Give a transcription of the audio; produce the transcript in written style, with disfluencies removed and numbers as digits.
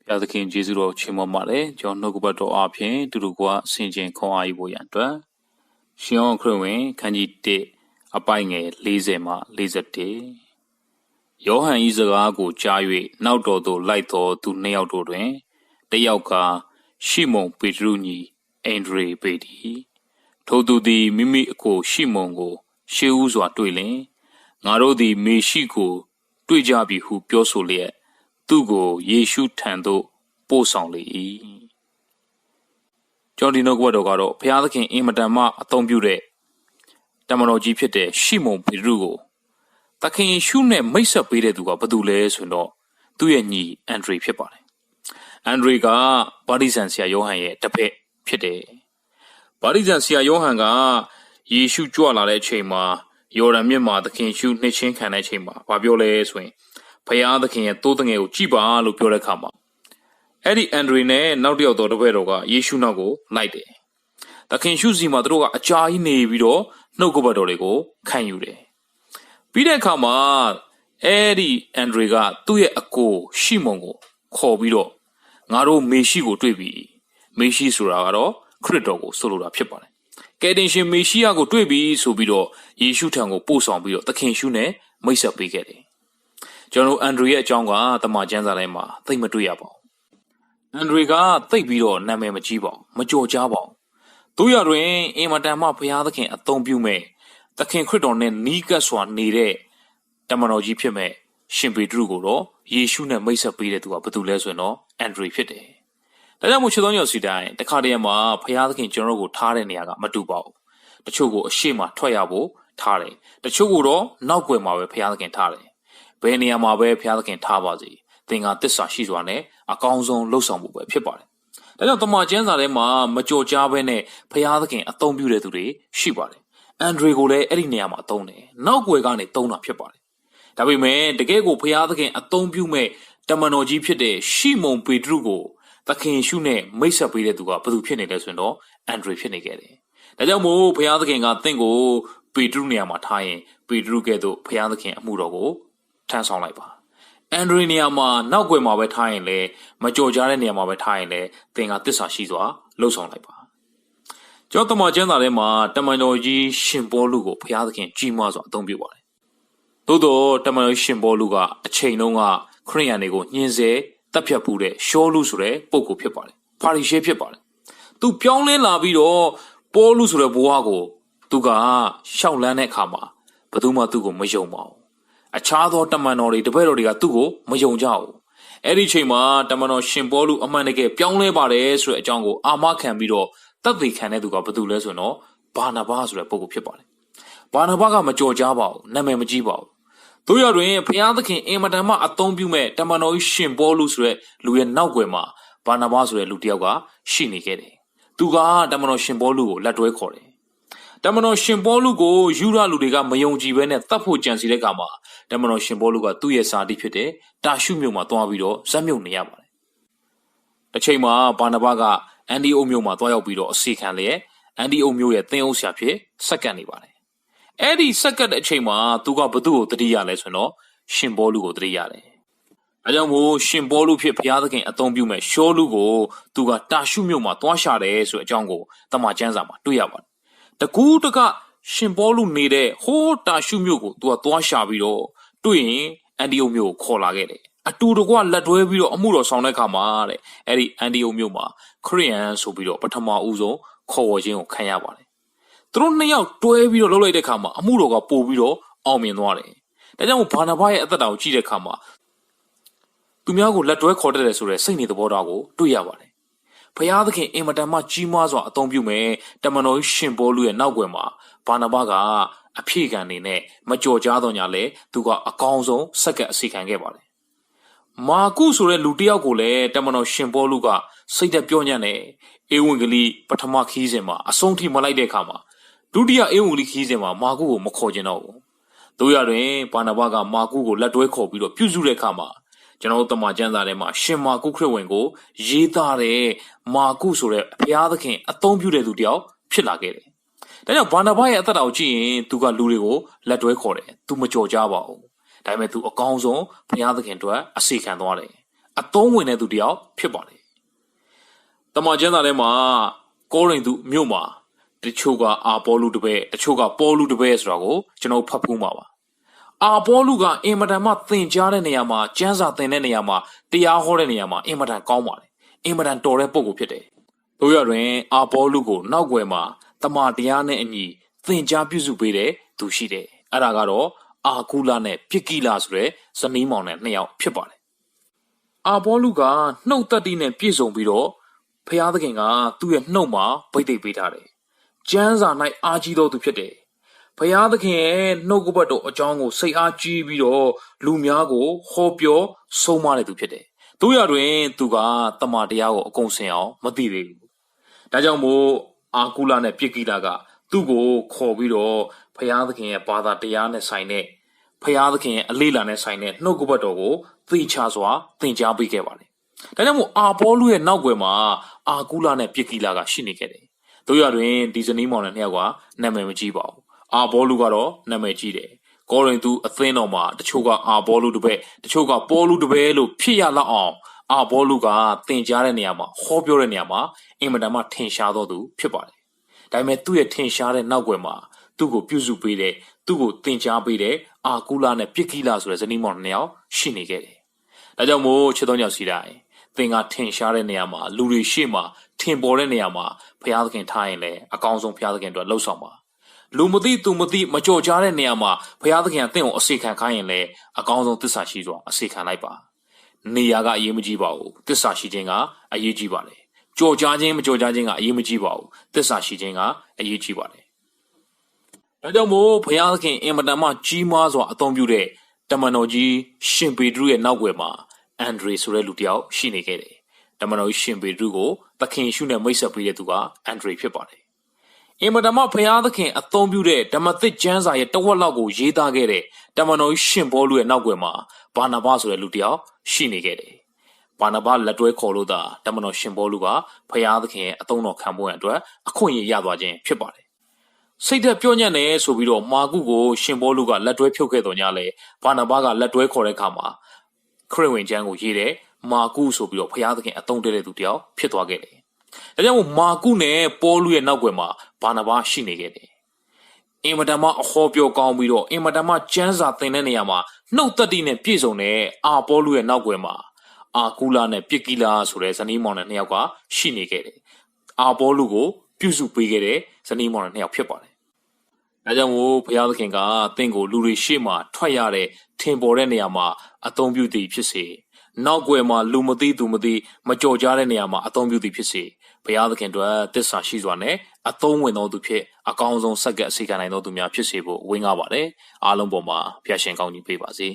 ဘုရားသခင်ယေရှုတော်ချီးမွမ်းပါတယ်ကျွန်တော်နှုတ်ကပတ်တော်အပြင်တူတူကဆင်ခြင်ခွန်အားယူဖို့ရန်အတွက်ရှင်ယောဟန်ခရစ်ဝင်ခန်းကြီး1အပိုင်ငယ်40မှ41ယောဟန်ဤစကားကိုကြား၍နောက်တော်သို့လိုက်သောသူနှစ်ယောက်တို့တွင်တစ်ယောက်ကရှီမုန်ပေတရုညီအန်ဒရေပေတည်းထိုသူသည်မိမိအကိုရှီမုန်ကိုရှေးဦးစွာတွေ့လင်ငါတို့သည်မေရှိကိုတွေ့ကြပြီဟုပြောဆိုလျက်သူကိုယေရှုထံသို့ပို့ဆောင်လေ၏ကျွန်တော်ဒီနှုတ်ကပတ်တော်ကတော့ဘုရားသခင်အင်မတန်မှအသုံးပြုတဲ့တမန်တော်ကြီးဖြစ်တဲ့ရှီမုန်ပေတရုကိုသခင်ယေရှုနဲ့မိတ်ဆက်ပေးတဲ့သူကဘယ်သူလဲဆိုတော့သူ့ရဲ့ညီအန်ဒရေဖြစ်ပါတယ်အန်ဒရေကဗာတိဇန်ဆရာယောဟန်ရဲ့တပည့်ဖြစ်တယ်ဗာတိဇန်ဆရာယောဟန်ကယေရှုကြွလာတဲ့အချိန်မှာယော်ဒန်မြစ်မှာသခင်ယေရှုနှစ်ချင်းခံတဲ့အချိန်မှာဘာပြောလဲဆိုရင်ဘုရားသခင်ရဲ့သိုးတငယ်ကိုကြည်ပါလို့ပြောတဲ့အခါမှာအဲ့ဒီအန်ဒရီနဲ့နောက်တစ်ယောက်တော်တစ်ပည့်တော်ကယေရှုနောက်ကိုလိုက်တယ်။သခင်ရှုစီမှာသူတို့ကအကြာကြီးနေပြီးတော့နှုတ်ကပတ်တော်တွေကိုခံယူတယ်။ပြီးတဲ့အခါမှာအဲ့ဒီအန်ဒရီကသူ့ရဲ့အကိုရှီမုန်ကိုခေါ်ပြီးတော့ငါတို့မေရှိကိုတွေ့ပြီ။မေရှိဆိုတာကတော့ခရစ်တော်ကိုဆိုလိုတာဖြစ်ပါတယ်။ကယ်တင်ရှင်မေရှိယကိုတွေ့ပြီဆိုပြီးတော့ယေရှုထံကိုပို့ဆောင်ပြီးတော့သခင်ရှုနဲ့မိတ်ဆက်ပေးခဲ့တယ်။ကျွန်တော်အန်ဒရီရဲ့အကြောင်းကတမန်ကျမ်းစာထဲမှာသိမတွေ့ရပါဘူး။အန်ဒရီကသိပြီးတော့နာမည်မကြီးပါဘူး။မကြော်ကြားပါဘူး။တို့ရတွင်အင်မတန်မှဘုရားသခင်အသုံးပြုမဲ့သခင်ခရစ်တော်နဲ့နီးကပ်စွာနေတဲ့တမန်တော်ကြီးဖြစ်မဲ့ရှင်ပေတရုကိုတော့ယေရှုနဲ့မိတ်ဆက်ပေးတဲ့သူကဘယ်သူလဲဆိုရင်တော့အန်ဒရီဖြစ်တယ်။ဒါကြောင့်မို့ချစ်တော်ညော်စီတိုင်းတခါတည်းမှာဘုရားသခင်ကျွန်တော်တို့ကိုထားတဲ့နေရာကမတူပါဘူး။တချို့ကိုအရှိမထွက်ရဖို့ထားတယ်။တချို့ကိုတော့နောက်ွယ်မှာပဲဘုရားသခင်ထားတယ်။ဘယ်နေရာမှာပဲဘုရားသခင်ထားပါစေသင်ကသစ္စာရှိစွာနဲ့အကောင်းဆုံးလှုပ်ဆောင်ဖို့ပဲဖြစ်ပါတယ်။ဒါကြောင့်တမန်ကျမ်းစာထဲမှာမကြော်ကြားဘဲနဲ့ဘုရားသခင်အသုံးပြုတဲ့သူတွေရှိပါတယ်။အန်ဒရီကိုလည်းအဲ့ဒီနေရာမှာအသုံးတယ်။နောက်ွယ်ကနေသုံးတာဖြစ်ပါတယ်။ဒါပေမဲ့တကယ်ကိုဘုရားသခင်အသုံးပြုမဲ့တမန်တော်ကြီးဖြစ်တဲ့ရှီမုန်ပေတရုကိုသခင်ရှုနဲ့မိတ်ဆက်ပေးတဲ့သူကဘယ်သူဖြစ်နေလဲဆိုရင်တော့အန်ဒရီဖြစ်နေခဲ့တယ်။ဒါကြောင့်မို့ဘုရားသခင်ကသင်ကိုပေတရုနေရာမှာထားရင်ပေတရုကဲ့သို့ဘုရားသခင်အမှုတော်ကိုထမ်းဆောင်လိုက်ပါအန်ဒရီနေရာမှာနောက်ွယ်မှာပဲထားရင်လည်းမကြော်ကြားတဲ့နေရာမှာပဲထားရင်လည်းသင်ကသစ္စာရှိစွာလှုပ်ဆောင်လိုက်ပါကျွန်တော်တမန်ကျမ်းစာထဲမှာတမန်တော်ကြီးရှင်ပေါလုကိုဘုရားသခင်ကြီးမားစွာအသုံးပြုပါတယ်သို့တော့တမန်တော်ရှင်ပေါလုကအချိန်တုန်းကခရိယန်တွေကိုညှင်းဆဲတပ်ဖြတ်မှုတဲ့ရှောလုဆိုတဲ့ပုဂ္ဂိုလ်ဖြစ်ပါတယ်ဖာရိရှဲဖြစ်ပါတယ်သူပြောင်းလဲလာပြီးတော့ပေါလုဆိုတဲ့ဘဝကိုသူကရှောက်လန်းတဲ့အခါမှာဘယ်သူမှသူ့ကိုမယုံပါဘူးအခြားသောတမန်တော်တွေတပည့်တော်တွေကသူ့ကိုမယုံကြဘူးအဲ့ဒီချိန်မှာတမန်တော်ရှင်ပေါလုအမှန်တကယ်ပြောင်းလဲပါတယ်ဆိုတဲ့အကြောင်းကိုအာမခံပြီးတော့သက်သေခံတဲ့သူကဘယ်သူလဲဆိုတော့ဘာနာဘဆိုတဲ့ပုဂ္ဂိုလ်ဖြစ်ပါတယ်ဘာနာဘကမကြော်ကြားပါဘူးနာမည်မကြီးပါဘူးတို့ရတွင်ဘုရားသခင်အင်မတန်မှအသုံးပြုမဲ့တမန်တော်ရှင်ပေါလုဆိုတဲ့လူရဲ့နောက်ွယ်မှာဘာနာဘဆိုတဲ့လူတစ်ယောက်ကရှိနေခဲ့တယ်သူကတမန်တော်ရှင်ပေါလုကိုလက်တွဲခေါ်တယ်တမန်တော်ရှင်ပေါလုကိုယူရလူတွေကမယုံကြည်ဘဲနဲ့တတ်ဖို့ကြံစီတဲ့အခါမှာတမန်တော်ရှင်ပေါလုကသူ့ရဲ့စာတိဖြစ်တဲ့တာရှုမြို့မှာသွားပြီးတော့ဇက်မြုပ်နေရပါတယ်။တစ်ချိန်မှာဘာနာဘကအန်ဒီအိုမြို့မှာသွားရောက်ပြီးတော့အစီခံလျက်အန်ဒီအိုမြို့ရဲ့သင်းအုပ်ဆရာဖြစ်စက္ကန့်နေပါတယ်။အဲ့ဒီစက္ကန့်တဲ့အချိန်မှာသူကဘသူ့ကိုတတိယလဲဆိုတော့ရှင်ပေါလုကိုတတိယတယ်။အဲကြောင့်မို့ရှင်ပေါလုဖြစ်ဘုရားသခင်အသုံးပြုမဲ့ရှောလုကိုသူကတာရှုမြို့မှာသွားရှာတယ်ဆိုတဲ့အကြောင်းကိုတမန်ကျမ်းစာမှာတွေ့ရပါတယ်။တကူးတကရှင်ပေါလုနေတဲ့ဟိုးတာရှုမြို့ကိုသူကသွားရှာပြီးတော့တွေ့ရင်အန်တီယိုမြို့ကိုခေါ်လာခဲ့တယ်အတူတကွလက်တွဲပြီးတော့အမှုတော်ဆောင်တဲ့အခါမှာတဲ့အဲ့ဒီအန်တီယိုမြို့မှာခရိယန်ဆိုပြီးတော့ပထမဦးဆုံးခေါ်ဝေါ်ခြင်းကိုခံရပါတယ်သူတို့နှစ်ယောက်တွဲပြီးတော့လှုပ်လိုက်တဲ့အခါမှာအမှုတော်ကပို့ပြီးတော့အောင်မြင်သွားတယ်ဒါကြောင့်ဘာနာဘရဲ့အသက်တာကိုကြည့်တဲ့အခါမှာသူများကိုလက်တွဲခေါ်တတ်တယ်ဆိုတဲ့စိတ်နေသဘောထားကိုတွေ့ရပါတယ်ဘုရားသခင်အင်မတန်မှကြီးမားစွာအသုံးပြုမဲ့တမန်တော်ရှင်ပေါလုရဲ့နောက်ွယ်မှာဘာနာဘကအဖြည့်ခံနေနဲ့မကြော်ကြားတော့ညာလဲသူကအကောင်းဆုံးစက္ကန့်အစီခံခဲ့ပါတယ်မာကုဆိုတဲ့လူတစ်ယောက်ကိုလည်းတမန်တော်ရှင်ပေါလုကစိတ်သက်ပြောညံ့တယ်ဧဝံဂေလိပထမခီးစဉ်မှာအဆုံးထိမလိုက်တဲ့အခါမှာဒုတိယဧဝံဂေလိခီးစဉ်မှာမာကုကိုမခေါ်ကျင်တော့ဘူးတို့ရတွင်ဘာနာဘကမာကုကိုလက်တွဲခေါ်ပြီးတော့ပြုစုတဲ့အခါမှာကျွန်တော်တို့တမန်ကျမ်းစာထဲမှာရှင်မာကုခရစ်ဝင်ကိုရေးသားတဲ့မာကုဆိုတဲ့ဘုရားသခင်အသုံးပြုတဲ့သူတယောက်ဖြစ်လာခဲ့တယ်။ဒါကြောင့်ဘာနာဘရဲ့အသက်တာကိုကြည့်ရင်သူကလူတွေကိုလက်တွဲခေါ်တယ်။သူမကြော်ကြားပါဘူး။ဒါပေမဲ့သူအကောင်းဆုံးဘုရားသခင်အတွက်အစီခံသွားတယ် အသုံးဝင်တဲ့သူတယောက်ဖြစ်ပါတယ်တမန်ကျမ်းစာထဲမှာကောရိန္သုမြို့မှာတချို့ကအာပေါလုတပည့်တချို့ကပေါလုတပည့်ဆိုတာကိုကျွန်တော်ဖတ်ဖူးမှာပါအာပေါလုကအင်မတန်မှသင်ကြားတဲ့နေရာမှာကျမ်းစာသင်တဲ့နေရာမှာတရားဟောတဲ့နေရာမှာအင်မတန်ကောင်းပါတယ်အင်မတန်တော်တဲ့ပုဂ္ဂိုလ်ဖြစ်တယ်တို့ရတွင်အာပေါလုကိုနောက်ွယ်မှာတမန်တရားနဲ့အညီသင်ကြားပြုစုပေးတဲ့သူရှိတယ်အဲ့ဒါကတော့အာကုလနဲ့ပြစ်ကိလဆိုတဲ့ဇနီးမောင်နဲ့နှစ်ယောက်ဖြစ်ပါတယ်အာပေါလုကနှုတ်သက်တိနဲ့ပြည့်စုံပြီးတော့ဖျားသခင်ကသူ့ရဲ့နှုတ်မှာဗိတ်သိက်ပေးထားတယ်ကျမ်းစာ၌အားကြီးတော်သူဖြစ်တယ်ဖျားသခင်ရဲ့နှုတ်ကပတ်တော်အကြောင်းကိုစိတ်အားကြီးပြီးတော့လူများကိုဟောပြောဆုံးမတဲ့သူဖြစ်တယ်တို့ရတွင်သူကတမန်တရားကိုအကုန်စင်အောင်မသိသေးဘူးဒါကြောင့်မို့အာကုလနဲ့ပြစ်ကိလကသူ့ကိုခေါ်ပြီးတော့ဖျားသခင်ရဲ့ဘာသာတရားနဲ့ဆိုင်တဲ့ဖျားသခင်ရဲ့အလေးလာနဲ့ဆိုင်တဲ့နှုတ်ကပတ်တော်ကိုသိချစွာသင်ကြားပေးခဲ့ပါတယ်။ဒါကြောင့်မို့အာပေါလုရဲ့နောက်ွယ်မှာအာကုလနဲ့ပြစ်ကိလကရှိနေခဲ့တယ်။တို့ရတွင်ဒီဇနီးမောင်နဲ့နှစ်ယောက်ကနာမည်မကြီးပါဘူး။အာပေါလုကတော့နာမည်ကြီးတယ်။ကောရိန္သုအသင်းတော်မှာတချို့ကအာပေါလုတပည့်တချို့ကပေါလုတပည့်လို့ဖြစ်ရလောက်အောင်အာပေါလုကသင်ကြားတဲ့နေရာမှာဟောပြောတဲ့နေရာမှာအင်မတန်မှထင်ရှားတော်သူဖြစ်ပါတယ်။ဒါပေမဲ့သူ့ရဲ့ထင်ရှားတဲ့နောက်ွယ်မှာသူ့ကိုပြုစုပေးတဲ့သူ့ကိုသင်ကြားပေးတဲ့အာကုလနဲ့ပြစ်ကိလဆိုတဲ့ဇနီးမောင်နှစ်ယောက်ရှိနေခဲ့တယ်။ဒါကြောင့်မို့ချစ်တော်ကြောင့်စီတိုင်းသင်ကထင်ရှားတဲ့နေရာမှာလူတွေရှေ့မှာထင်ပေါ်တဲ့နေရာမှာဘုရားသခင်ထားရင်လည်းအကောင်းဆုံးဘုရားသခင်အတွက်လှုပ်ဆောင်ပါလူမသိသူမသိမကြော်ကြားတဲ့နေရာမှာဘုရားသခင်ကသင်ကိုအစေခံခိုင်းရင်လည်းအကောင်းဆုံးသစ္စာရှိစွာအစေခံလိုက်ပါနေရာကအရေးမကြီးပါဘူးသစ္စာရှိခြင်းကအရေးကြီးပါတယ်ကြော်ကြားခြင်းမကြော်ကြားခြင်းကအရေးမကြီးပါဘူးသစ္စာရှိခြင်းကအရေးကြီးပါတယ်ဒါကြောင့်မို့ဘုရားသခင်အင်မတန်မှကြီးမားစွာအသုံးပြုတဲ့တမန်တော်ကြီးရှင်ပေတရုရဲ့နောက်ွယ်မှာအန်ဒရီဆိုတဲ့လူတစ်ယောက်ရှိနေခဲ့တယ်။တမန်တော်ရှင်ပေတရုကိုသခင်ယေရှုနဲ့မိတ်ဆက်ပေးတဲ့သူကအန်ဒရီဖြစ်ပါတယ်။အင်မတန်မှဘုရားသခင်အသုံးပြုတဲ့ဓမ္မသစ်ကျမ်းစာရဲ့တဝက်လောက်ကိုရေးသားခဲ့တဲ့တမန်တော်ရှင်ပေါလုရဲ့နောက်ွယ်မှာဘာနာဘဆိုတဲ့လူတစ်ယောက်ရှိနေခဲ့တယ်။ဘာနာဘလက်တွဲခေါ်လို့သာတမန်တော်ရှင်ပေါလုကဘုရားသခင်ရဲ့အသုံးတော်ခံဖို့အတွက်အခွင့်အရေးရသွားခြင်းဖြစ်ပါတယ်။စိတ်သက်ပြောညံ့နေဆိုပြီးတော့မာကုကိုရှင်ပေါလုကလက်တွဲဖြုတ်ခဲ့တော်ညလဲဘာနာဘကလက်တွဲခေါ်တဲ့အခါမှာခရစ်ဝင်ကျမ်းကိုရေးတဲ့မာကုဆိုပြီးတော့ဘုရားသခင်အသုံးတည့်တဲ့သူတယောက်ဖြစ်သွားခဲ့တယ်။ဒါကြောင့်မို့မာကုနဲ့ပေါလုရဲ့နောက်ွယ်မှာဘာနာဘရှိနေခဲ့တယ်။အင်မတန်မှအဟောပြောကောင်းပြီးတော့အင်မတန်မှကျမ်းစာသင်တဲ့နေရာမှာနှုတ်သက်တိနဲ့ပြည့်စုံတဲ့အာပေါလုရဲ့နောက်ွယ်မှာအာကုလနဲ့ပြစ်ကိလဆိုတဲ့ဇနီးမောင်နဲ့နှစ်ယောက်ကရှိနေခဲ့တယ်။အာပေါလုကိုပြုစုပေးခဲ့တဲ့ဇနီးမောင်နဲ့နှစ်ယောက်ဖြစ်ပါတယ်။ဒါကြောင့်မို့ဘုရားသခင်ကသင်ကိုလူတွေရှေ့မှာထွက်ရတဲ့ထင်ပေါ်တဲ့နေရာမှာအသုံးပြုသည်ဖြစ်စေနောက်ွယ်မှာလူမသိသူမသိမကြော်ကြားတဲ့နေရာမှာအသုံးပြုသည်ဖြစ်စေဘုရားသခင်တို့သစ္စာရှိစွာနဲ့အသုံးဝင်တော်သူဖြစ်အကောင်းဆုံးဆက်ကပ်အစီခံနိုင်တော်သူများဖြစ်စေဖို့ဝင်းကားပါတယ်အားလုံးပေါ်မှာဖျားရှင်ကောင်းကြီးပေးပါစေ